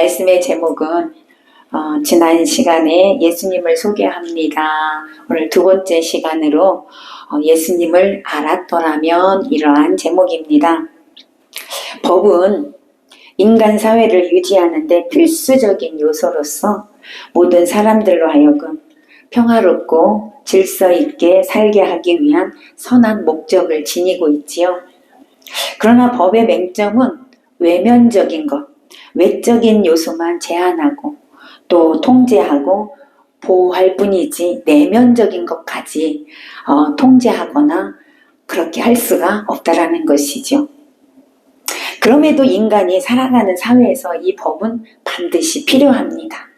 말씀의 제목은 지난 시간에 예수님을 소개합니다. 오늘 두 번째 시간으로 예수님을 알았더라면 이러한 제목입니다. 법은 인간 사회를 유지하는 데 필수적인 요소로서 모든 사람들로 하여금 평화롭고 질서 있게 살게 하기 위한 선한 목적을 지니고 있지요. 그러나 법의 맹점은 외면적인 것, 외적인 요소만 제한하고 또 통제하고 보호할 뿐이지 내면적인 것까지 통제하거나 그렇게 할 수가 없다라는 것이죠. 그럼에도 인간이 살아가는 사회에서 이 법은 반드시 필요합니다.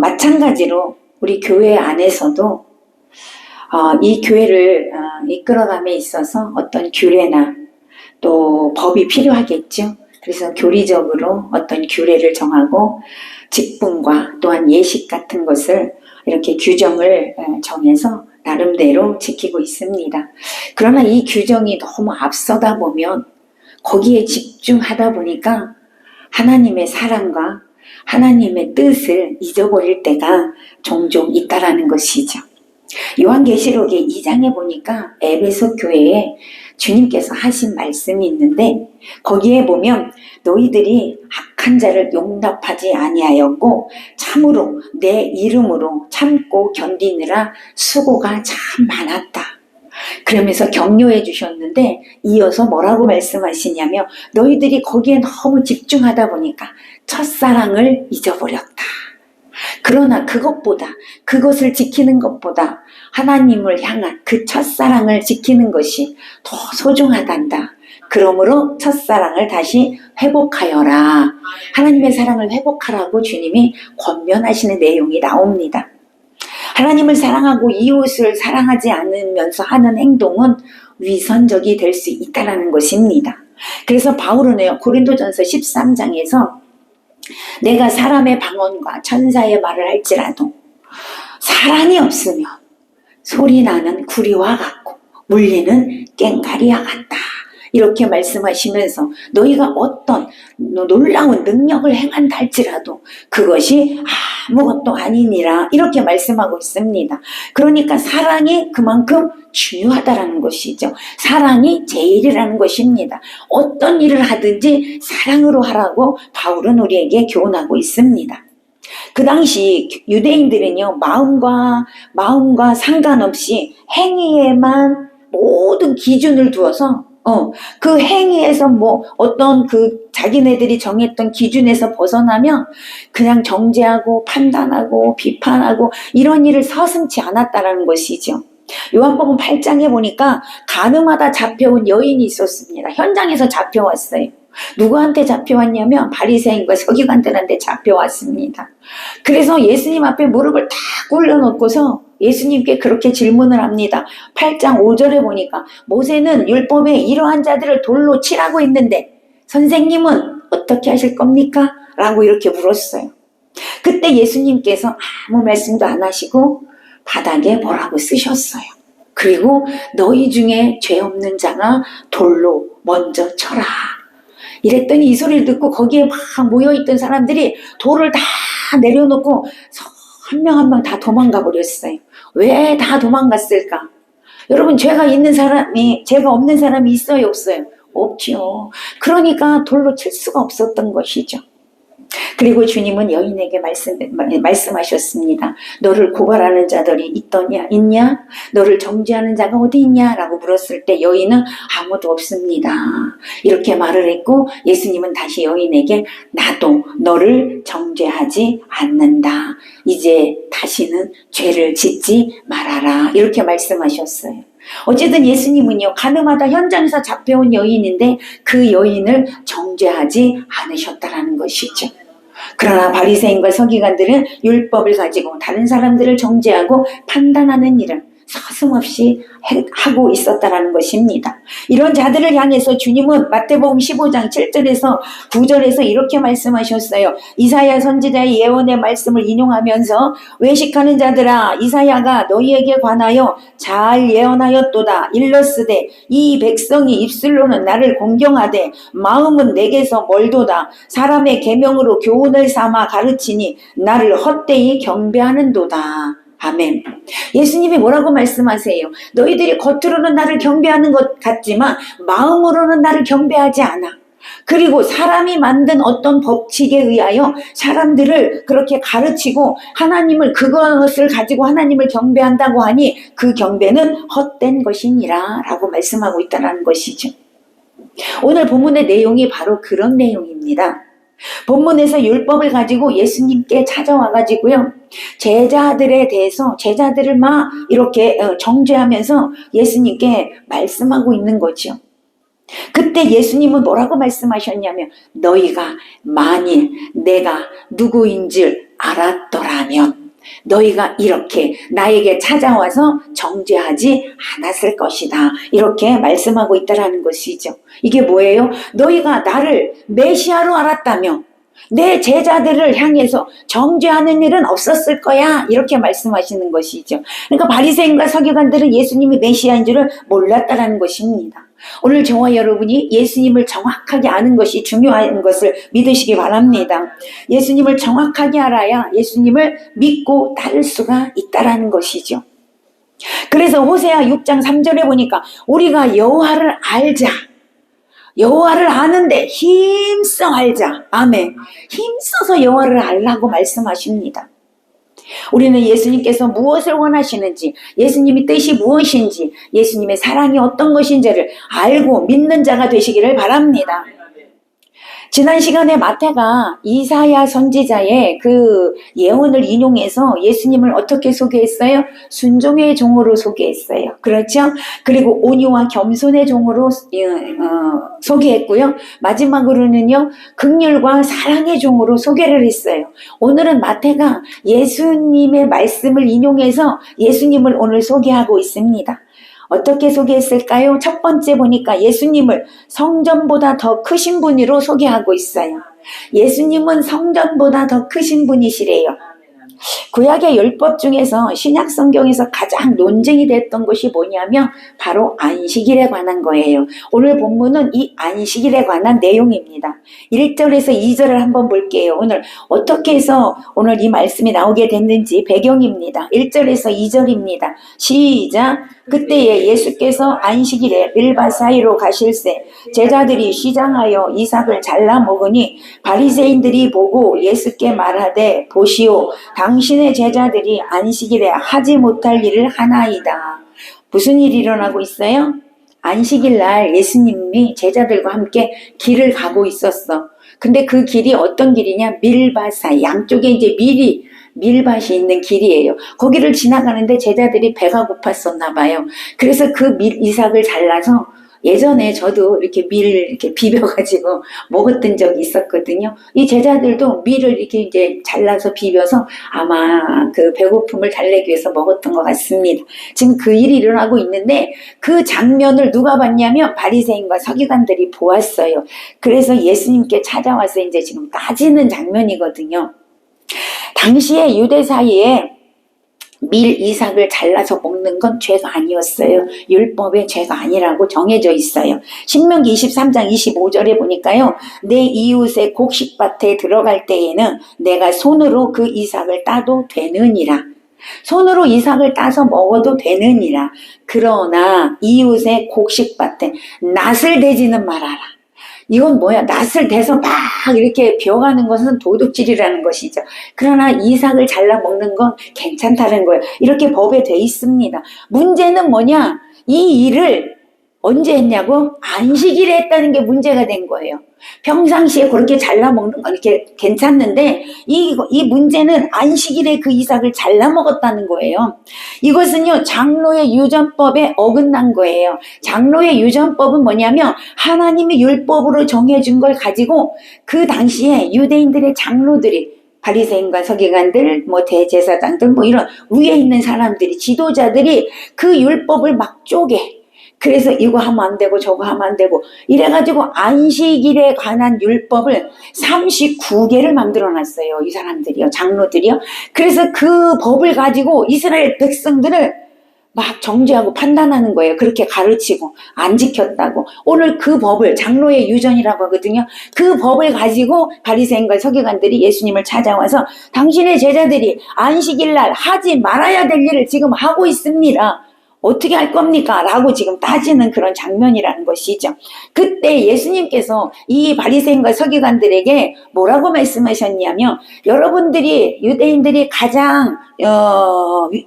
마찬가지로 우리 교회 안에서도 이 교회를 이끌어감에 있어서 어떤 규례나 또 법이 필요하겠죠. 그래서 교리적으로 어떤 규례를 정하고 직분과 또한 예식 같은 것을 이렇게 규정을 정해서 나름대로 지키고 있습니다. 그러나 이 규정이 너무 앞서다 보면 거기에 집중하다 보니까 하나님의 사랑과 하나님의 뜻을 잊어버릴 때가 종종 있다라는 것이죠. 요한계시록의 2장에 보니까 에베소 교회에 주님께서 하신 말씀이 있는데 거기에 보면 너희들이 악한 자를 용납하지 아니하였고 참으로 내 이름으로 참고 견디느라 수고가 참 많았다. 그러면서 격려해 주셨는데 이어서 뭐라고 말씀하시냐면 너희들이 거기에 너무 집중하다 보니까 첫사랑을 잊어버렸다. 그러나 그것을 지키는 것보다 하나님을 향한 그 첫사랑을 지키는 것이 더 소중하단다. 그러므로 첫사랑을 다시 회복하여라. 하나님의 사랑을 회복하라고 주님이 권면하시는 내용이 나옵니다. 하나님을 사랑하고 이웃을 사랑하지 않으면서 하는 행동은 위선적이 될 수 있다는 것입니다. 그래서 바울은 고린도전서 13장에서 내가 사람의 방언과 천사의 말을 할지라도 사랑이 없으면 소리나는 구리와 같고 물리는 꽹과리와 같다. 이렇게 말씀하시면서 너희가 어떤 놀라운 능력을 행한다 할지라도 그것이 아무것도 아니니라 이렇게 말씀하고 있습니다. 그러니까 사랑이 그만큼 중요하다라는 것이죠. 사랑이 제일이라는 것입니다. 어떤 일을 하든지 사랑으로 하라고 바울은 우리에게 교훈하고 있습니다. 그 당시 유대인들은요 마음과 상관없이 행위에만 모든 기준을 두어서 그 행위에서 어떤 자기네들이 정했던 기준에서 벗어나면 그냥 정죄하고 판단하고 비판하고 이런 일을 서슴지 않았다라는 것이죠. 요한복음 8장에 보니까 간음하다 잡혀온 여인이 있었습니다. 현장에서 잡혀왔어요. 누구한테 잡혀왔냐면 바리새인과 서기관들한테 잡혀왔습니다. 그래서 예수님 앞에 무릎을 탁 꿇려놓고서 예수님께 그렇게 질문을 합니다. 8장 5절에 보니까 모세는 율법에 이러한 자들을 돌로 치라고 했는데 선생님은 어떻게 하실 겁니까? 라고 이렇게 물었어요. 그때 예수님께서 아무 말씀도 안 하시고 바닥에 뭐라고 쓰셨어요. 그리고 너희 중에 죄 없는 자가 돌로 먼저 쳐라. 이랬더니 이 소리를 듣고 거기에 막 모여있던 사람들이 돌을 다 내려놓고 한 명 한 명 다 도망가 버렸어요. 왜 다 도망갔을까? 여러분 죄가 없는 사람이 있어요 없어요? 없지요. 그러니까 돌로 칠 수가 없었던 것이죠. 그리고 주님은 여인에게 말씀하셨습니다. 너를 고발하는 자들이 있냐? 너를 정죄하는 자가 어디 있냐? 라고 물었을 때 여인은 아무도 없습니다. 이렇게 말을 했고 예수님은 다시 여인에게 나도 너를 정죄하지 않는다. 이제 다시는 죄를 짓지 말아라. 이렇게 말씀하셨어요. 어쨌든 예수님은요 간음하다 현장에서 잡혀온 여인인데 그 여인을 정죄하지 않으셨다라는 것이죠. 그러나 바리새인과 서기관들은 율법을 가지고 다른 사람들을 정죄하고 판단하는 일을 서슴없이 하고 있었다라는 것입니다. 이런 자들을 향해서 주님은 마태복음 15장 7절에서 9절에서 이렇게 말씀하셨어요. 이사야 선지자의 예언의 말씀을 인용하면서 외식하는 자들아, 이사야가 너희에게 관하여 잘 예언하였도다. 일러스되 이 백성이 입술로는 나를 공경하되 마음은 내게서 멀도다. 사람의 계명으로 교훈을 삼아 가르치니 나를 헛되이 경배하는도다. 아멘. 예수님이 뭐라고 말씀하세요? 너희들이 겉으로는 나를 경배하는 것 같지만 마음으로는 나를 경배하지 않아. 그리고 사람이 만든 어떤 법칙에 의하여 사람들을 그렇게 가르치고 하나님을, 그것을 가지고 하나님을 경배한다고 하니 그 경배는 헛된 것이니라 라고 말씀하고 있다는 것이죠. 오늘 본문의 내용이 바로 그런 내용입니다. 본문에서 율법을 가지고 예수님께 찾아와 가지고요, 제자들에 대해서 제자들을 막 이렇게 정죄하면서 예수님께 말씀하고 있는 거죠. 그때 예수님은 뭐라고 말씀하셨냐면, 너희가 만일 내가 누구인 줄 알았더라면 너희가 이렇게 나에게 찾아와서 정죄하지 않았을 것이다. 이렇게 말씀하고 있다라는 것이죠. 이게 뭐예요? 너희가 나를 메시아로 알았다면 내 제자들을 향해서 정죄하는 일은 없었을 거야. 이렇게 말씀하시는 것이죠. 그러니까 바리새인과 서기관들은 예수님이 메시아인 줄을 몰랐다라는 것입니다. 오늘 저와 여러분이 예수님을 정확하게 아는 것이 중요한 것을 믿으시기 바랍니다. 예수님을 정확하게 알아야 예수님을 믿고 따를 수가 있다라는 것이죠. 그래서 호세아 6장 3절에 보니까 우리가 여호와를 알자. 여호와를 아는데 힘써 알자. 아멘. 힘써서 여호와를 알라고 말씀하십니다. 우리는 예수님께서 무엇을 원하시는지, 예수님의 뜻이 무엇인지, 예수님의 사랑이 어떤 것인지를 알고 믿는 자가 되시기를 바랍니다. 지난 시간에 마태가 이사야 선지자의 그 예언을 인용해서 예수님을 어떻게 소개했어요? 순종의 종으로 소개했어요. 그렇죠? 그리고 온유와 겸손의 종으로 소개했고요. 마지막으로는요, 긍휼과 사랑의 종으로 소개를 했어요. 오늘은 마태가 예수님의 말씀을 인용해서 예수님을 오늘 소개하고 있습니다. 어떻게 소개했을까요? 첫 번째 보니까 예수님을 성전보다 더 크신 분으로 소개하고 있어요. 예수님은 성전보다 더 크신 분이시래요. 구약의 율법 중에서 신약 성경에서 가장 논쟁이 됐던 것이 뭐냐면 바로 안식일에 관한 거예요. 오늘 본문은 이 안식일에 관한 내용입니다. 1절에서 2절을 한번 볼게요. 오늘 어떻게 해서 오늘 이 말씀이 나오게 됐는지 배경입니다. 1절에서 2절입니다. 시작. 그때에 예수께서 안식일에 밀밭 사이로 가실새 제자들이 시장하여 이삭을 잘라 먹으니 바리새인들이 보고 예수께 말하되 보시오, 당신의 제자들이 안식일에 하지 못할 일을 하나이다. 무슨 일이 일어나고 있어요? 안식일 날 예수님이 제자들과 함께 길을 가고 있었어. 근데 그 길이 어떤 길이냐? 밀밭 사이, 양쪽에 이제 밀밭이 있는 길이에요. 거기를 지나가는데 제자들이 배가 고팠었나 봐요. 그래서 그 이삭을 잘라서, 예전에 저도 이렇게 이렇게 비벼가지고 먹었던 적이 있었거든요. 이 제자들도 밀을 이렇게 이제 잘라서 비벼서 아마 그 배고픔을 달래기 위해서 먹었던 것 같습니다. 지금 그 일이 일어나고 있는데 그 장면을 누가 봤냐면 바리새인과 서기관들이 보았어요. 그래서 예수님께 찾아와서 이제 지금 따지는 장면이거든요. 당시에 유대 사이에 밀 이삭을 잘라서 먹는 건 죄가 아니었어요. 율법의 죄가 아니라고 정해져 있어요. 신명기 23장 25절에 보니까요, 내 이웃의 곡식밭에 들어갈 때에는 내가 손으로 그 이삭을 따도 되느니라. 손으로 이삭을 따서 먹어도 되느니라. 그러나 이웃의 곡식밭에 낫을 대지는 말아라. 이건 뭐야? 낫을 대서 막 이렇게 비워가는 것은 도둑질이라는 것이죠. 그러나 이삭을 잘라 먹는 건 괜찮다는 거예요. 이렇게 법에 돼 있습니다. 문제는 뭐냐? 이 일을 언제 했냐고? 안식일에 했다는 게 문제가 된 거예요. 평상시에 그렇게 잘라 먹는 건 이렇게 괜찮는데 이 문제는 안식일에 그 이삭을 잘라 먹었다는 거예요. 이것은요, 장로의 유전법에 어긋난 거예요. 장로의 유전법은 뭐냐면 하나님이 율법으로 정해준 걸 가지고 그 당시에 유대인들의 장로들이 바리새인과 서기관들, 뭐 대제사장들, 뭐 이런 위에 있는 사람들이, 지도자들이 그 율법을 막 쪼개. 그래서 이거 하면 안 되고 저거 하면 안 되고 이래가지고 안식일에 관한 율법을 39개를 만들어 놨어요. 이 사람들이요, 장로들이요. 그래서 그 법을 가지고 이스라엘 백성들을 막 정죄하고 판단하는 거예요. 그렇게 가르치고 안 지켰다고. 오늘 그 법을, 장로의 유전이라고 하거든요. 그 법을 가지고 바리새인과 서기관들이 예수님을 찾아와서 당신의 제자들이 안식일날 하지 말아야 될 일을 지금 하고 있습니다. 어떻게 할 겁니까? 라고 지금 따지는 그런 장면이라는 것이죠. 그때 예수님께서 이 바리새인과 서기관들에게 뭐라고 말씀하셨냐면, 여러분들이, 유대인들이 가장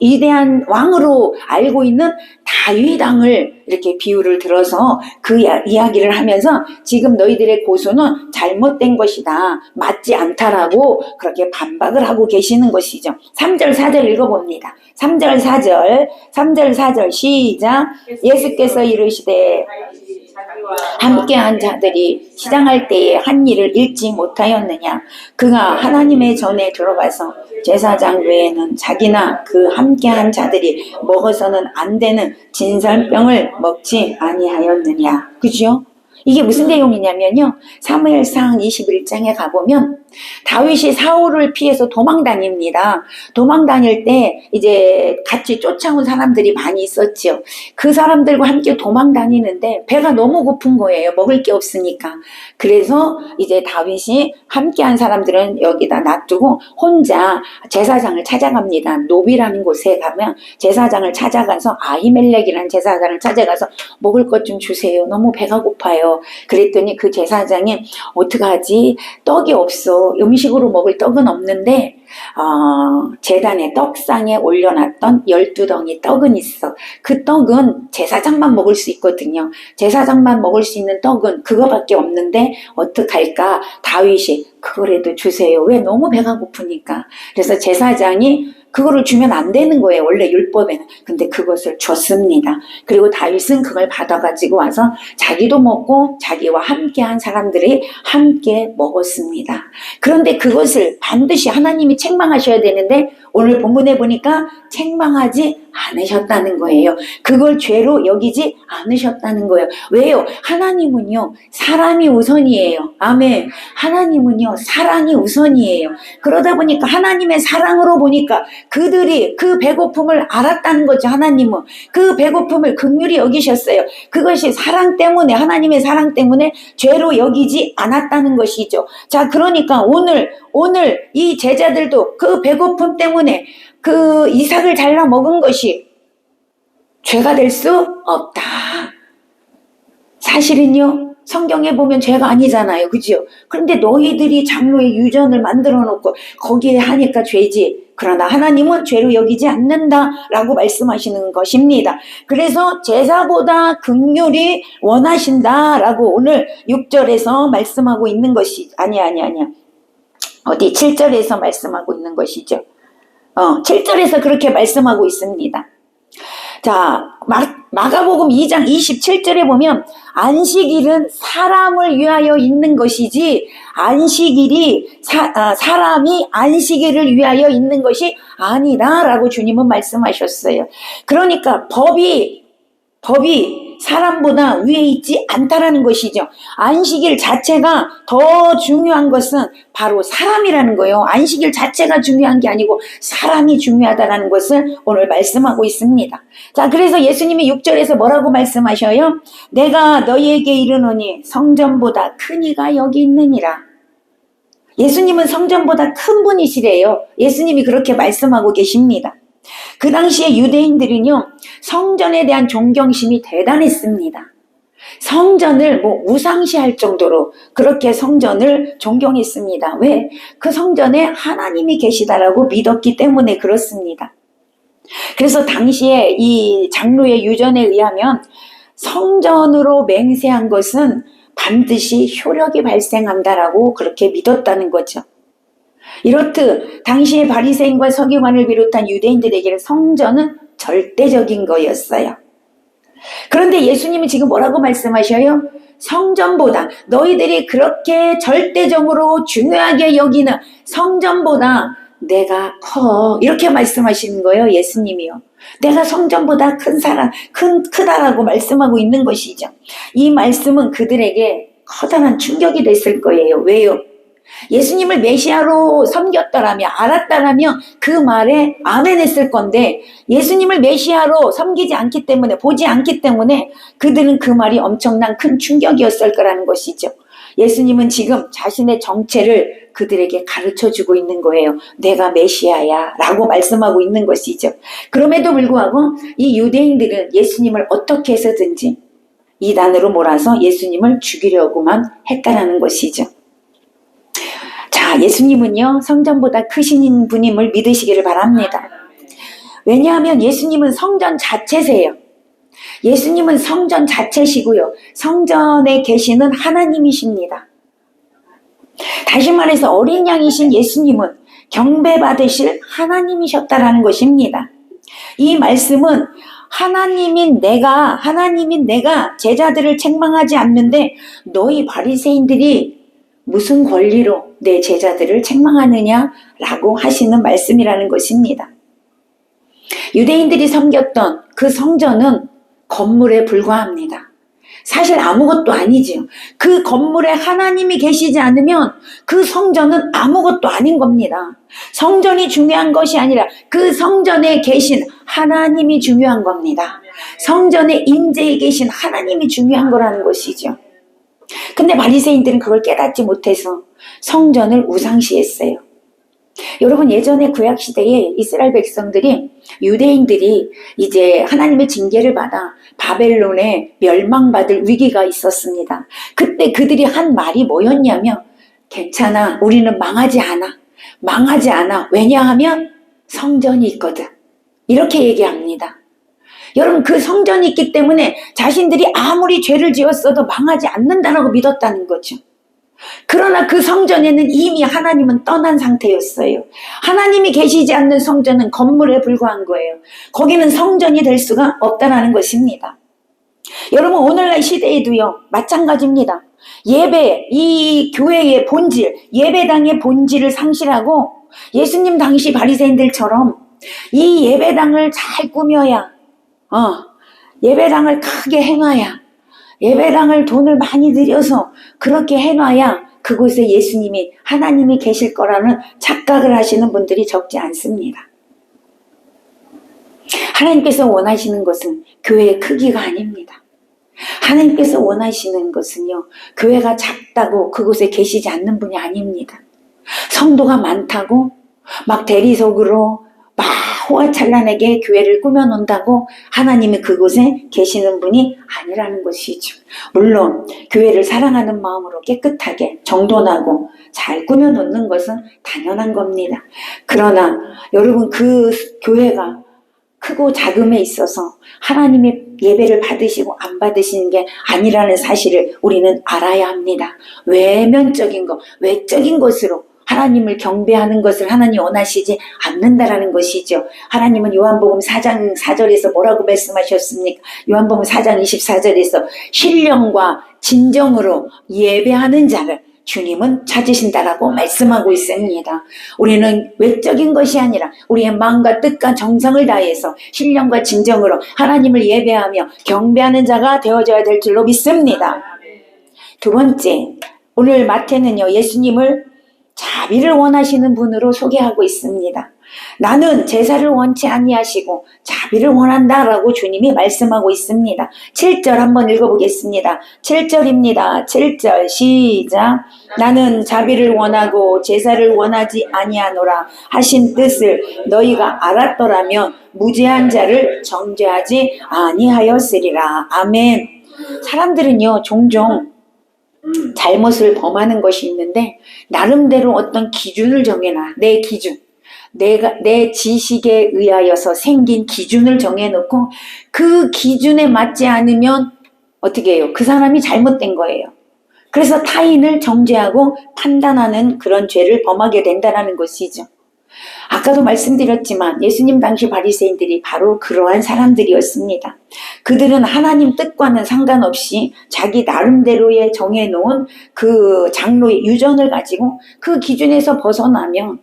위대한 왕으로 알고 있는 다윗 왕을 이렇게 비유를 들어서 그 이야기를 하면서 지금 너희들의 고소는 잘못된 것이다, 맞지 않다라고 그렇게 반박을 하고 계시는 것이죠. 3절 4절 읽어봅니다. 3절 4절 시작. 예수께서 이르시되 함께한 자들이 시장할 때에 한 일을 잃지 못하였느냐. 그가 하나님의 전에 들어가서 제사장 외에는 자기나 그 함께한 자들이 먹어서는 안 되는 진설병을 먹지 아니하였느냐. 그죠? 이게 무슨 내용이냐면요, 사무엘상 21장에 가보면 다윗이 사울을 피해서 도망 다닙니다. 도망 다닐 때 이제 같이 쫓아온 사람들이 많이 있었죠. 그 사람들과 함께 도망 다니는데 배가 너무 고픈 거예요. 먹을 게 없으니까. 그래서 이제 다윗이 함께한 사람들은 여기다 놔두고 혼자 제사장을 찾아갑니다. 노비라는 곳에 가면 제사장을 찾아가서, 아히멜렉이라는 제사장을 찾아가서 먹을 것 좀 주세요. 너무 배가 고파요. 그랬더니 그 제사장이 어떡하지? 떡이 없어. 음식으로 먹을 떡은 없는데 제단에 떡상에 올려놨던 12덩이 떡은 있어. 그 떡은 제사장만 먹을 수 있거든요. 제사장만 먹을 수 있는 떡은 그거밖에 없는데 어떡할까? 다윗이 그거라도 주세요. 왜? 너무 배가 고프니까. 그래서 제사장이 그거를 주면 안 되는 거예요. 원래 율법에는. 근데 그것을 줬습니다. 그리고 다윗은 그걸 받아가지고 와서 자기도 먹고 자기와 함께한 사람들이 함께 먹었습니다. 그런데 그것을 반드시 하나님이 책망하셔야 되는데 오늘 본문에 보니까 책망하지 않으셨다는 거예요. 그걸 죄로 여기지 않으셨다는 거예요. 왜요? 하나님은요, 사람이 우선이에요. 아멘. 하나님은요, 사랑이 우선이에요. 그러다 보니까 하나님의 사랑으로 보니까 그들이 그 배고픔을 알았다는 거죠. 하나님은 그 배고픔을 긍휼히 여기셨어요. 그것이 사랑 때문에, 하나님의 사랑 때문에 죄로 여기지 않았다는 것이죠. 자, 그러니까 오늘 이 제자들도 그 배고픔 때문에 그 이삭을 잘라 먹은 것이 죄가 될 수 없다. 사실은요, 성경에 보면 죄가 아니잖아요. 그죠? 그런데 너희들이 장로의 유전을 만들어 놓고 거기에 하니까 죄지. 그러나 하나님은 죄로 여기지 않는다라고 말씀하시는 것입니다. 그래서 제사보다 긍휼이 원하신다라고 오늘 6절에서 말씀하고 있는 것이 아니야. 어디 7절에서 말씀하고 있는 것이죠. 7절에서 그렇게 말씀하고 있습니다. 자, 마가복음 2장 27절에 보면 안식일은 사람을 위하여 있는 것이지 안식일이 사람이 안식일을 위하여 있는 것이 아니다라고 주님은 말씀하셨어요. 그러니까 법이 사람보다 위에 있지 않다라는 것이죠. 안식일 자체가 더 중요한 것은 바로 사람이라는 거예요. 안식일 자체가 중요한 게 아니고 사람이 중요하다라는 것을 오늘 말씀하고 있습니다. 자, 그래서 예수님이 6절에서 뭐라고 말씀하셔요? 내가 너희에게 이르노니 성전보다 큰 이가 여기 있느니라. 예수님은 성전보다 큰 분이시래요. 예수님이 그렇게 말씀하고 계십니다. 그 당시에 유대인들은요, 성전에 대한 존경심이 대단했습니다. 성전을 우상시할 정도로 그렇게 성전을 존경했습니다. 왜? 그 성전에 하나님이 계시다라고 믿었기 때문에 그렇습니다. 그래서 당시에 이 장로의 유전에 의하면 성전으로 맹세한 것은 반드시 효력이 발생한다라고 그렇게 믿었다는 거죠. 이렇듯 당시의 바리새인과 서기관을 비롯한 유대인들에게는 성전은 절대적인 거였어요. 그런데 예수님은 지금 뭐라고 말씀하셔요? 성전보다, 너희들이 그렇게 절대적으로 중요하게 여기는 성전보다 내가 커. 이렇게 말씀하시는 거예요, 예수님이요. 내가 성전보다 큰 사람, 크다라고 말씀하고 있는 것이죠. 이 말씀은 그들에게 커다란 충격이 됐을 거예요. 왜요? 예수님을 메시아로 섬겼더라면, 알았더라면 그 말에 아멘 했을 건데, 예수님을 메시아로 섬기지 않기 때문에, 보지 않기 때문에 그들은 그 말이 엄청난 큰 충격이었을 거라는 것이죠. 예수님은 지금 자신의 정체를 그들에게 가르쳐 주고 있는 거예요. 내가 메시아야 라고 말씀하고 있는 것이죠. 그럼에도 불구하고 이 유대인들은 예수님을 어떻게 해서든지 이단으로 몰아서 예수님을 죽이려고만 했다라는 것이죠. 자, 예수님은요, 성전보다 크신 분임을 믿으시기를 바랍니다. 왜냐하면 예수님은 성전 자체세요. 예수님은 성전 자체시고요. 성전에 계시는 하나님이십니다. 다시 말해서 어린 양이신 예수님은 경배받으실 하나님이셨다라는 것입니다. 이 말씀은 하나님인 내가 제자들을 책망하지 않는데 너희 바리새인들이 무슨 권리로 내 제자들을 책망하느냐라고 하시는 말씀이라는 것입니다. 유대인들이 섬겼던 그 성전은 건물에 불과합니다. 사실 아무것도 아니지요. 그 건물에 하나님이 계시지 않으면 그 성전은 아무것도 아닌 겁니다. 성전이 중요한 것이 아니라 그 성전에 계신 하나님이 중요한 겁니다. 성전의 임재에 계신 하나님이 중요한 거라는 것이죠. 근데 바리새인들은 그걸 깨닫지 못해서 성전을 우상시했어요. 여러분, 예전에 구약시대에 이스라엘 백성들이, 유대인들이 이제 하나님의 징계를 받아 바벨론에 멸망받을 위기가 있었습니다. 그때 그들이 한 말이 뭐였냐면, 괜찮아, 우리는 망하지 않아. 왜냐하면 성전이 있거든. 이렇게 얘기합니다. 여러분, 그 성전이 있기 때문에 자신들이 아무리 죄를 지었어도 망하지 않는다라고 믿었다는 거죠. 그러나 그 성전에는 이미 하나님은 떠난 상태였어요. 하나님이 계시지 않는 성전은 건물에 불과한 거예요. 거기는 성전이 될 수가 없다는 것입니다. 여러분, 오늘날 시대에도요, 마찬가지입니다. 예배, 이 교회의 본질, 예배당의 본질을 상실하고 예수님 당시 바리새인들처럼 이 예배당을 잘 꾸며야, 예배당을 크게 해놔야, 예배당을 돈을 많이 들여서 그렇게 해놔야 그곳에 예수님이, 하나님이 계실 거라는 착각을 하시는 분들이 적지 않습니다. 하나님께서 원하시는 것은 교회의 크기가 아닙니다. 하나님께서 원하시는 것은요, 교회가 작다고 그곳에 계시지 않는 분이 아닙니다. 성도가 많다고 막 대리석으로 막 호화찬란하게 교회를 꾸며놓는다고 하나님이 그곳에 계시는 분이 아니라는 것이죠. 물론 교회를 사랑하는 마음으로 깨끗하게 정돈하고 잘 꾸며놓는 것은 당연한 겁니다. 그러나 여러분, 그 교회가 크고 작음에 있어서 하나님의 예배를 받으시고 안 받으시는 게 아니라는 사실을 우리는 알아야 합니다. 외면적인 것, 외적인 것으로 하나님을 경배하는 것을 하나님 원하시지 않는다라는 것이죠. 하나님은 요한복음 4장 4절에서 뭐라고 말씀하셨습니까? 요한복음 4장 24절에서 신령과 진정으로 예배하는 자를 주님은 찾으신다라고 말씀하고 있습니다. 우리는 외적인 것이 아니라 우리의 마음과 뜻과 정성을 다해서 신령과 진정으로 하나님을 예배하며 경배하는 자가 되어져야 될 줄로 믿습니다. 두 번째, 오늘 마태는요, 예수님을 자비를 원하시는 분으로 소개하고 있습니다. 나는 제사를 원치 아니하시고 자비를 원한다라고 주님이 말씀하고 있습니다. 7절 한번 읽어보겠습니다. 7절입니다. 7절 시작. 나는 자비를 원하고 제사를 원하지 아니하노라 하신 뜻을 너희가 알았더라면 무죄한 자를 정죄하지 아니하였으리라. 아멘. 사람들은요, 종종 잘못을 범하는 것이 있는데 나름대로 어떤 기준을 정해놔. 내 기준, 내 지식에 의하여서 생긴 기준을 정해놓고 그 기준에 맞지 않으면 어떻게 해요? 그 사람이 잘못된 거예요. 그래서 타인을 정죄하고 판단하는 그런 죄를 범하게 된다는 것이죠. 아까도 말씀드렸지만 예수님 당시 바리새인들이 바로 그러한 사람들이었습니다. 그들은 하나님 뜻과는 상관없이 자기 나름대로의 정해놓은 그 장로의 유전을 가지고 그 기준에서 벗어나면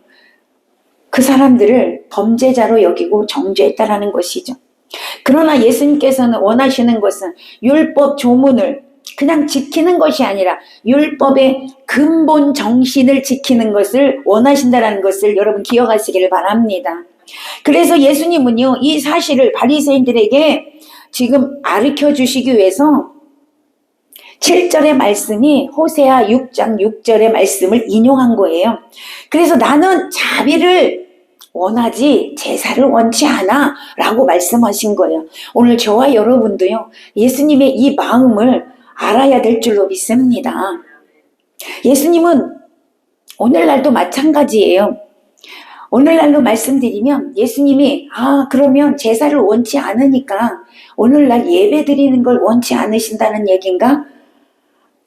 그 사람들을 범죄자로 여기고 정죄했다라는 것이죠. 그러나 예수님께서는 원하시는 것은 율법 조문을 그냥 지키는 것이 아니라 율법의 근본 정신을 지키는 것을 원하신다는 것을 여러분 기억하시기를 바랍니다. 그래서 예수님은요, 이 사실을 바리새인들에게 지금 가르쳐 주시기 위해서 7절의 말씀이 호세아 6장 6절의 말씀을 인용한 거예요. 그래서 나는 자비를 원하지 제사를 원치 않아 라고 말씀하신 거예요. 오늘 저와 여러분도요, 예수님의 이 마음을 알아야 될 줄로 믿습니다. 예수님은 오늘날도 마찬가지예요. 오늘날로 말씀드리면 예수님이 그러면 제사를 원치 않으니까 오늘날 예배 드리는 걸 원치 않으신다는 얘기인가?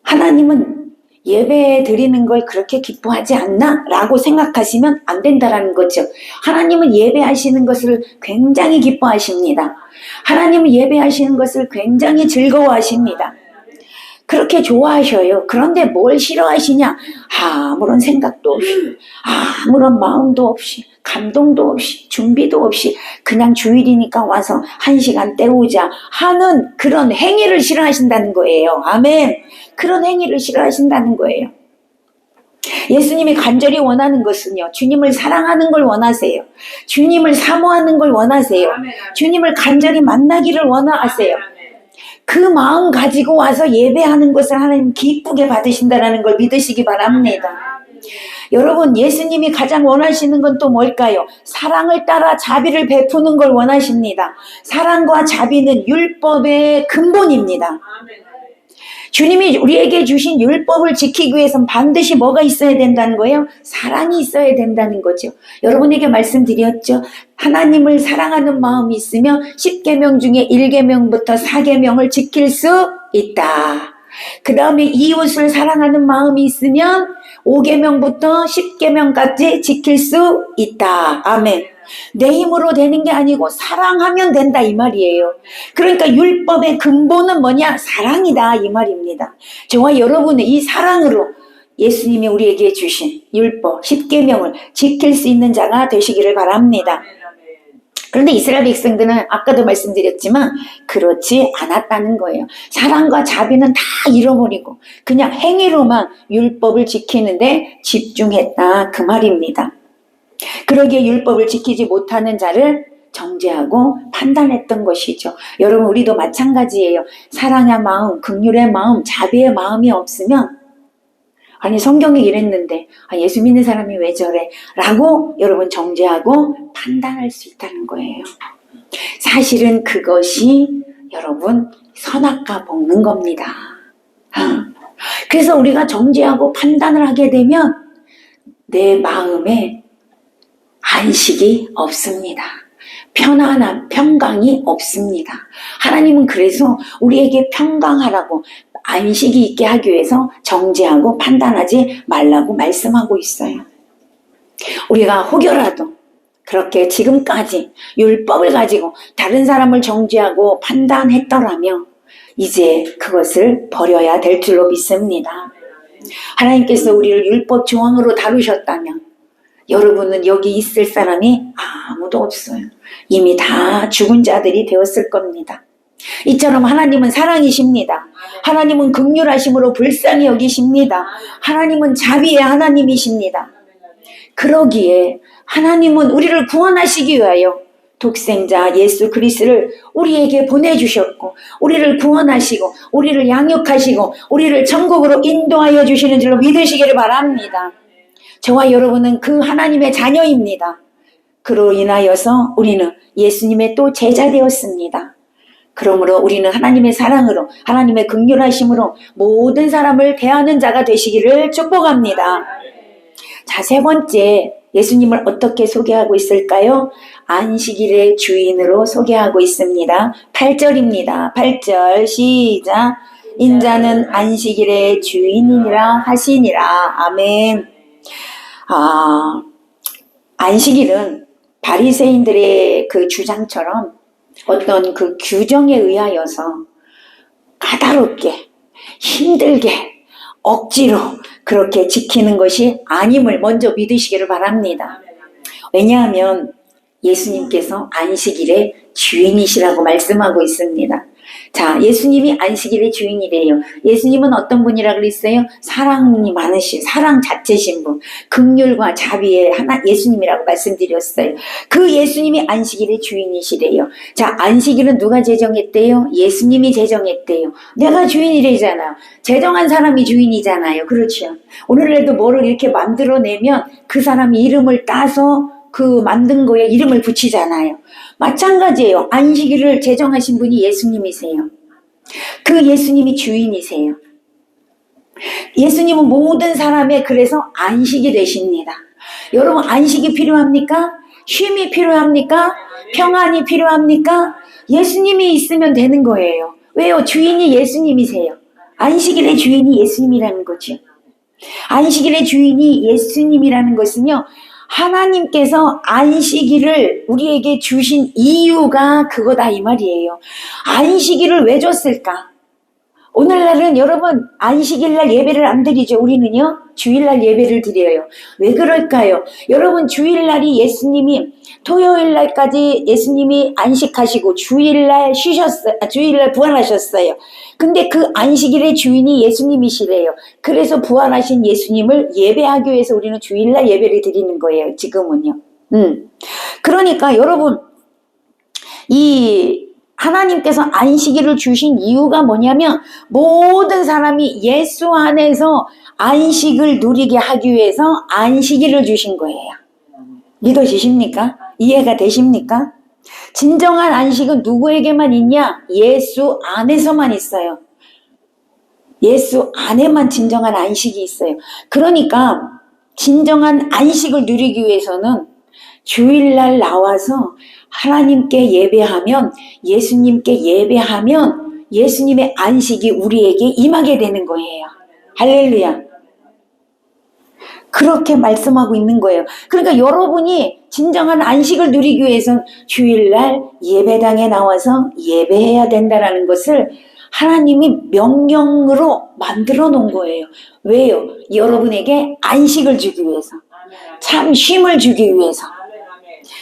하나님은 예배 드리는 걸 그렇게 기뻐하지 않나? 라고 생각하시면 안 된다라는 거죠. 하나님은 예배하시는 것을 굉장히 기뻐하십니다. 하나님은 예배하시는 것을 굉장히 즐거워하십니다. 그렇게 좋아하셔요. 그런데 뭘 싫어하시냐? 아무런 생각도 없이, 아무런 마음도 없이, 감동도 없이, 준비도 없이 그냥 주일이니까 와서 1시간 때우자 하는 그런 행위를 싫어하신다는 거예요. 아멘. 그런 행위를 싫어하신다는 거예요. 예수님이 간절히 원하는 것은요, 주님을 사랑하는 걸 원하세요. 주님을 사모하는 걸 원하세요. 주님을 간절히 만나기를 원하세요. 그 마음 가지고 와서 예배하는 것을 하나님 기쁘게 받으신다는 걸 믿으시기 바랍니다. 여러분, 예수님이 가장 원하시는 건 또 뭘까요? 사랑을 따라 자비를 베푸는 걸 원하십니다. 사랑과 자비는 율법의 근본입니다. 주님이 우리에게 주신 율법을 지키기 위해서는 반드시 뭐가 있어야 된다는 거예요? 사랑이 있어야 된다는 거죠. 여러분에게 말씀드렸죠. 하나님을 사랑하는 마음이 있으면 10계명 중에 1계명부터 4계명을 지킬 수 있다. 그 다음에 이웃을 사랑하는 마음이 있으면 5계명부터 10계명까지 지킬 수 있다. 아멘. 내 힘으로 되는 게 아니고 사랑하면 된다 이 말이에요. 그러니까 율법의 근본은 뭐냐? 사랑이다 이 말입니다. 저와 여러분은 이 사랑으로 예수님이 우리에게 주신 율법 10계명을 지킬 수 있는 자가 되시기를 바랍니다. 그런데 이스라엘 백성들은 아까도 말씀드렸지만 그렇지 않았다는 거예요. 사랑과 자비는 다 잃어버리고 그냥 행위로만 율법을 지키는데 집중했다 그 말입니다. 그러기에 율법을 지키지 못하는 자를 정죄하고 판단했던 것이죠. 여러분, 우리도 마찬가지예요. 사랑의 마음, 긍휼의 마음, 자비의 마음이 없으면 아니 성경에 이랬는데 예수 믿는 사람이 왜 저래? 라고 여러분 정죄하고 판단할 수 있다는 거예요. 사실은 그것이 여러분 선악과 먹는 겁니다. 그래서 우리가 정죄하고 판단을 하게 되면 내 마음에 안식이 없습니다. 편안함, 평강이 없습니다. 하나님은 그래서 우리에게 평강하라고 안식이 있게 하기 위해서 정죄하고 판단하지 말라고 말씀하고 있어요. 우리가 혹여라도 그렇게 지금까지 율법을 가지고 다른 사람을 정죄하고 판단했더라면 이제 그것을 버려야 될 줄로 믿습니다. 하나님께서 우리를 율법 조항으로 다루셨다면 여러분은 여기 있을 사람이 아무도 없어요. 이미 다 죽은 자들이 되었을 겁니다. 이처럼 하나님은 사랑이십니다. 하나님은 긍휼하심으로 불쌍히 여기십니다. 하나님은 자비의 하나님이십니다. 그러기에 하나님은 우리를 구원하시기 위하여 독생자 예수 그리스도를 우리에게 보내주셨고 우리를 구원하시고 우리를 양육하시고 우리를 천국으로 인도하여 주시는 줄로 믿으시기를 바랍니다. 저와 여러분은 그 하나님의 자녀입니다. 그로 인하여서 우리는 예수님의 또 제자 되었습니다. 그러므로 우리는 하나님의 사랑으로 하나님의 긍휼하심으로 모든 사람을 대하는 자가 되시기를 축복합니다. 자, 세 번째 예수님을 어떻게 소개하고 있을까요? 안식일의 주인으로 소개하고 있습니다. 8절입니다. 8절 시작. 인자는 안식일의 주인이니라 하시니라. 아멘. 안식일은 바리새인들의 그 주장처럼 어떤 그 규정에 의하여서 까다롭게 힘들게 억지로 그렇게 지키는 것이 아님을 먼저 믿으시기를 바랍니다. 왜냐하면 예수님께서 안식일의 주인이시라고 말씀하고 있습니다. 자, 예수님이 안식일의 주인이래요. 예수님은 어떤 분이라 그랬어요? 사랑이 많으신, 사랑 자체신 분, 긍휼과 자비의 하나 예수님이라고 말씀드렸어요. 그 예수님이 안식일의 주인이시래요. 자, 안식일은 누가 제정했대요? 예수님이 제정했대요. 내가 주인이래잖아요. 제정한 사람이 주인이잖아요. 그렇죠. 오늘날도 뭐를 이렇게 만들어내면 그 사람이 이름을 따서 그 만든 거에 이름을 붙이잖아요. 마찬가지예요. 안식일을 제정하신 분이 예수님이세요. 그 예수님이 주인이세요. 예수님은 모든 사람의 그래서 안식이 되십니다. 여러분 안식이 필요합니까? 쉼이 필요합니까? 평안이 필요합니까? 예수님이 있으면 되는 거예요. 왜요? 주인이 예수님이세요. 안식일의 주인이 예수님이라는 거죠. 안식일의 주인이 예수님이라는 것은요. 하나님께서 안식일을 우리에게 주신 이유가 그거다 이 말이에요. 안식일을 왜 줬을까? 오늘날은 여러분 안식일날 예배를 안 드리죠. 우리는요 주일날 예배를 드려요. 왜 그럴까요? 여러분 주일날이 예수님이 토요일날까지 예수님이 안식하시고 주일날 쉬셨어요. 주일날 부활하셨어요. 근데 그 안식일의 주인이 예수님이시래요. 그래서 부활하신 예수님을 예배하기 위해서 우리는 주일날 예배를 드리는 거예요. 지금은요. 그러니까 여러분 이 하나님께서 안식일을 주신 이유가 뭐냐면 모든 사람이 예수 안에서 안식을 누리게 하기 위해서 안식일을 주신 거예요. 믿어지십니까? 이해가 되십니까? 진정한 안식은 누구에게만 있냐? 예수 안에서만 있어요. 예수 안에만 진정한 안식이 있어요. 그러니까 진정한 안식을 누리기 위해서는 주일날 나와서 하나님께 예배하면 예수님께 예배하면 예수님의 안식이 우리에게 임하게 되는 거예요. 할렐루야. 그렇게 말씀하고 있는 거예요. 그러니까 여러분이 진정한 안식을 누리기 위해서는 주일날 예배당에 나와서 예배해야 된다는 것을 하나님이 명령으로 만들어 놓은 거예요. 왜요? 여러분에게 안식을 주기 위해서. 참 쉼을 주기 위해서.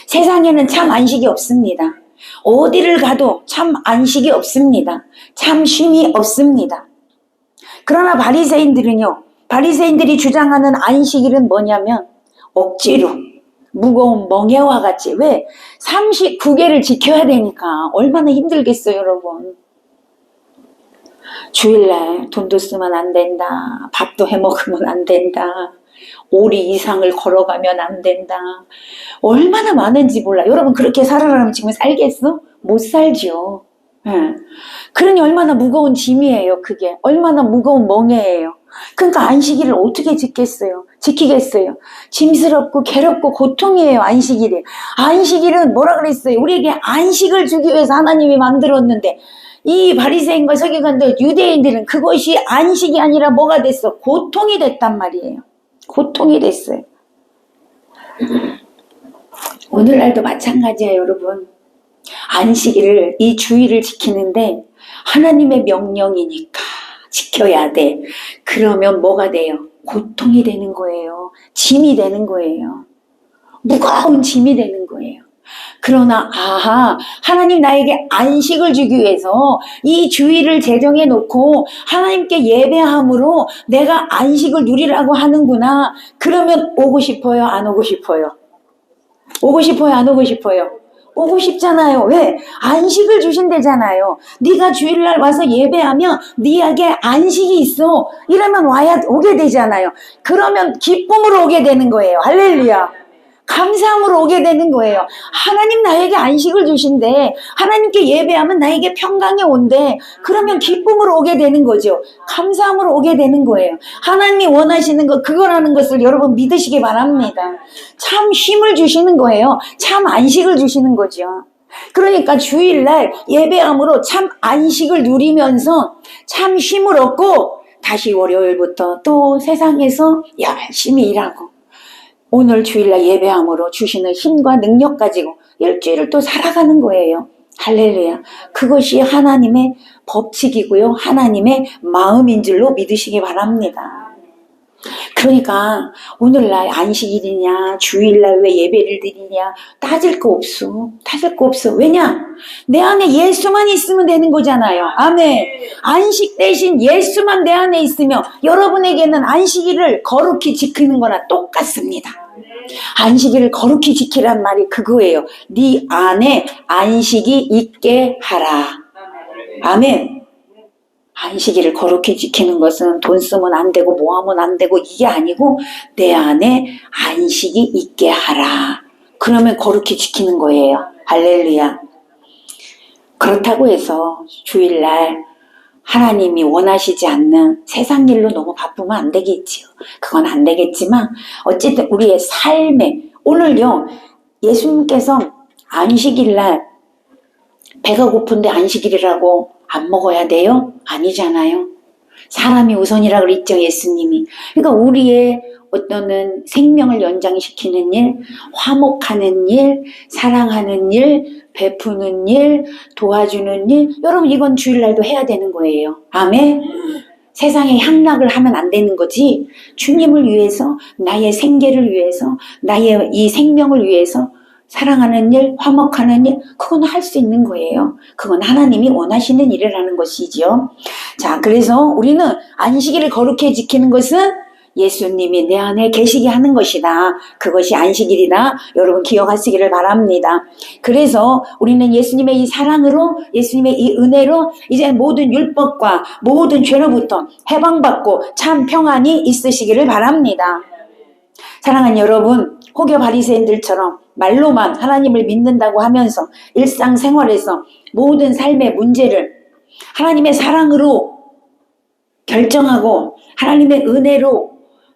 세상에는 참 안식이 없습니다. 어디를 가도 참 안식이 없습니다. 참 쉼이 없습니다. 그러나 바리새인들은요. 바리새인들이 주장하는 안식일은 뭐냐면 억지로 무거운 멍에와 같이 왜? 39개를 지켜야 되니까 얼마나 힘들겠어요 여러분. 주일날 돈도 쓰면 안 된다. 밥도 해먹으면 안 된다. 오리 이상을 걸어가면 안 된다. 얼마나 많은지 몰라. 여러분 그렇게 살아라면 지금 살겠어? 못 살죠. 그러니 얼마나 무거운 짐이에요. 그게 얼마나 무거운 멍에예요. 그러니까 안식일을 어떻게 지키겠어요? 짐스럽고 괴롭고 고통이에요. 안식일이. 안식일은 뭐라 그랬어요? 우리에게 안식을 주기 위해서 하나님이 만들었는데 이 바리새인과 서기관들 유대인들은 그것이 안식이 아니라 뭐가 됐어? 고통이 됐단 말이에요. 고통이 됐어요. 오늘날도 마찬가지예요 여러분. 안식일을 이 주일을 지키는데 하나님의 명령이니까 지켜야 돼. 그러면 뭐가 돼요? 고통이 되는 거예요. 짐이 되는 거예요. 무거운 짐이 되는 거예요. 그러나 하나님 나에게 안식을 주기 위해서 이 주일을 제정해 놓고 하나님께 예배함으로 내가 안식을 누리라고 하는구나. 그러면 오고 싶어요? 안 오고 싶어요? 오고 싶어요? 안 오고 싶어요? 오고 싶잖아요. 왜? 안식을 주신대잖아요. 네가 주일날 와서 예배하면 네에게 안식이 있어. 이러면 오게 되잖아요. 그러면 기쁨으로 오게 되는 거예요. 할렐루야. 감사함으로 오게 되는 거예요. 하나님 나에게 안식을 주신대. 하나님께 예배하면 나에게 평강이 온대. 그러면 기쁨으로 오게 되는 거죠. 감사함으로 오게 되는 거예요. 하나님이 원하시는 것 그거라는 것을 여러분 믿으시기 바랍니다. 참 쉼을 주시는 거예요. 참 안식을 주시는 거죠. 그러니까 주일날 예배함으로 참 안식을 누리면서 참 쉼을 얻고 다시 월요일부터 또 세상에서 열심히 일하고 오늘 주일날 예배함으로 주시는 힘과 능력 가지고 일주일을 또 살아가는 거예요. 할렐루야. 그것이 하나님의 법칙이고요. 하나님의 마음인 줄로 믿으시기 바랍니다. 그러니까 오늘날 안식일이냐 주일날 왜 예배를 드리냐 따질 거 없어. 따질 거 없어. 왜냐? 내 안에 예수만 있으면 되는 거잖아요. 아멘. 안식 대신 예수만 내 안에 있으면 여러분에게는 안식일을 거룩히 지키는 거나 똑같습니다. 안식일을 거룩히 지키란 말이 그거예요. 네 안에 안식이 있게 하라. 아멘. 안식일을 거룩히 지키는 것은 돈 쓰면 안 되고 뭐 하면 안 되고 이게 아니고 내 안에 안식이 있게 하라. 그러면 거룩히 지키는 거예요. 할렐루야. 그렇다고 해서 주일날 하나님이 원하시지 않는 세상 일로 너무 바쁘면 안 되겠지요. 그건 안 되겠지만 어쨌든 우리의 삶에 오늘요 예수님께서 안식일날 배가 고픈데 안식일이라고 안 먹어야 돼요? 아니잖아요. 사람이 우선이라 그랬죠, 예수님이. 그러니까 우리의 어떤 생명을 연장시키는 일, 화목하는 일, 사랑하는 일, 베푸는 일, 도와주는 일, 여러분 이건 주일날도 해야 되는 거예요. 아멘. 세상에 향락을 하면 안 되는 거지. 주님을 위해서, 나의 생계를 위해서, 나의 이 생명을 위해서 사랑하는 일, 화목하는 일, 그건 할 수 있는 거예요. 그건 하나님이 원하시는 일이라는 것이지요. 자, 그래서 우리는 안식일을 거룩히 지키는 것은 예수님이 내 안에 계시게 하는 것이다. 그것이 안식일이다. 여러분 기억하시기를 바랍니다. 그래서 우리는 예수님의 이 사랑으로, 예수님의 이 은혜로 이제 모든 율법과 모든 죄로부터 해방받고 참 평안이 있으시기를 바랍니다. 사랑하는 여러분, 혹여 바리새인들처럼 말로만 하나님을 믿는다고 하면서 일상생활에서 모든 삶의 문제를 하나님의 사랑으로 결정하고 하나님의 은혜로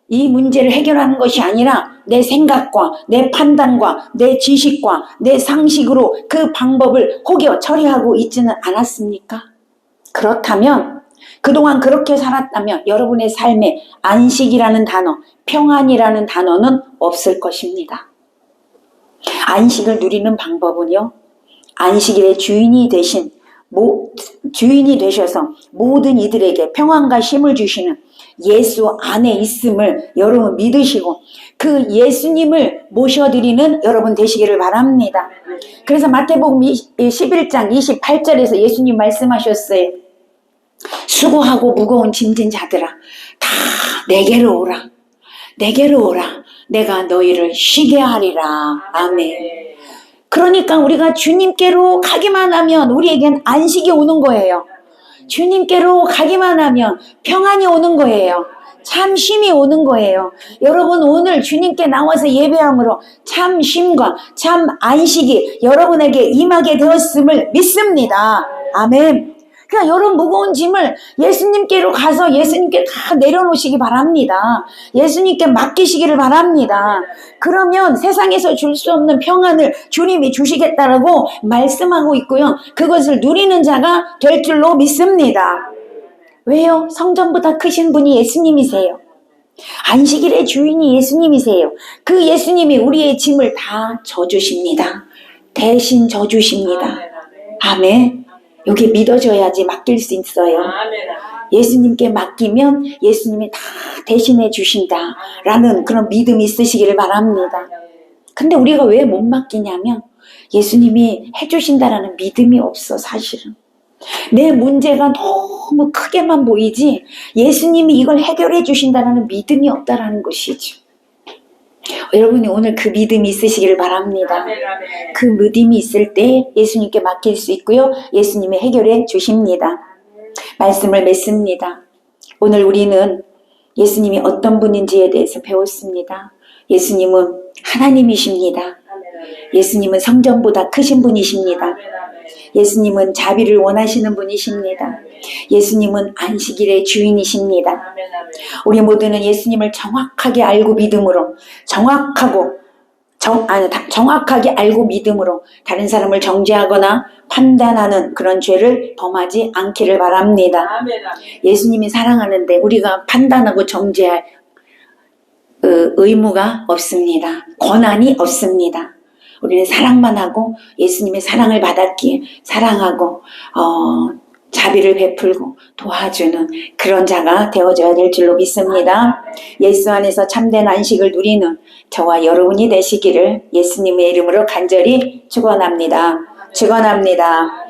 이 문제를 해결하는 것이 아니라 내 생각과 내 판단과 내 지식과 내 상식으로 그 방법을 혹여 처리하고 있지는 않았습니까? 그렇다면 그동안 그렇게 살았다면 여러분의 삶에 안식이라는 단어, 평안이라는 단어는 없을 것입니다. 안식을 누리는 방법은요, 안식일의 주인이 되셔서 모든 이들에게 평안과 쉼을 주시는 예수 안에 있음을 여러분 믿으시고 그 예수님을 모셔드리는 여러분 되시기를 바랍니다. 그래서 마태복음 11장 28절에서 예수님 말씀하셨어요. 수고하고 무거운 짐진 자들아 다 내게로 오라. 내게로 오라. 내가 너희를 쉬게 하리라. 아멘. 그러니까 우리가 주님께로 가기만 하면 우리에겐 안식이 오는 거예요. 주님께로 가기만 하면 평안이 오는 거예요. 참 쉼이 오는 거예요. 여러분 오늘 주님께 나와서 예배함으로 참 쉼과 참 안식이 여러분에게 임하게 되었음을 믿습니다. 아멘. 그러니까 여러분 무거운 짐을 예수님께로 가서 예수님께 다 내려놓으시기 바랍니다. 예수님께 맡기시기를 바랍니다. 그러면 세상에서 줄 수 없는 평안을 주님이 주시겠다라고 말씀하고 있고요. 그것을 누리는 자가 될 줄로 믿습니다. 왜요? 성전보다 크신 분이 예수님이세요. 안식일의 주인이 예수님이세요. 그 예수님이 우리의 짐을 다 져주십니다. 대신 져주십니다. 아멘. 여기 믿어줘야지 맡길 수 있어요. 예수님께 맡기면 예수님이 다 대신해 주신다라는 그런 믿음이 있으시기를 바랍니다. 근데 우리가 왜 못 맡기냐면 예수님이 해주신다라는 믿음이 없어. 사실은 내 문제가 너무 크게만 보이지 예수님이 이걸 해결해 주신다라는 믿음이 없다라는 것이죠. 여러분이 오늘 그 믿음이 있으시기를 바랍니다. 그 믿음이 있을 때 예수님께 맡길 수 있고요. 예수님이 해결해 주십니다. 말씀을 맺습니다. 오늘 우리는 예수님이 어떤 분인지에 대해서 배웠습니다. 예수님은 하나님이십니다. 예수님은 성전보다 크신 분이십니다. 예수님은 자비를 원하시는 분이십니다. 예수님은 안식일의 주인이십니다. 우리 모두는 예수님을 정확하게 알고 믿음으로 정확하게 알고 믿음으로 다른 사람을 정죄하거나 판단하는 그런 죄를 범하지 않기를 바랍니다. 예수님이 사랑하는데 우리가 판단하고 정죄할 의무가 없습니다. 권한이 없습니다. 우리는 사랑만 하고 예수님의 사랑을 받았기에 사랑하고 자비를 베풀고 도와주는 그런 자가 되어줘야 될 줄로 믿습니다. 예수 안에서 참된 안식을 누리는 저와 여러분이 되시기를 예수님의 이름으로 간절히 축원합니다. 축원합니다.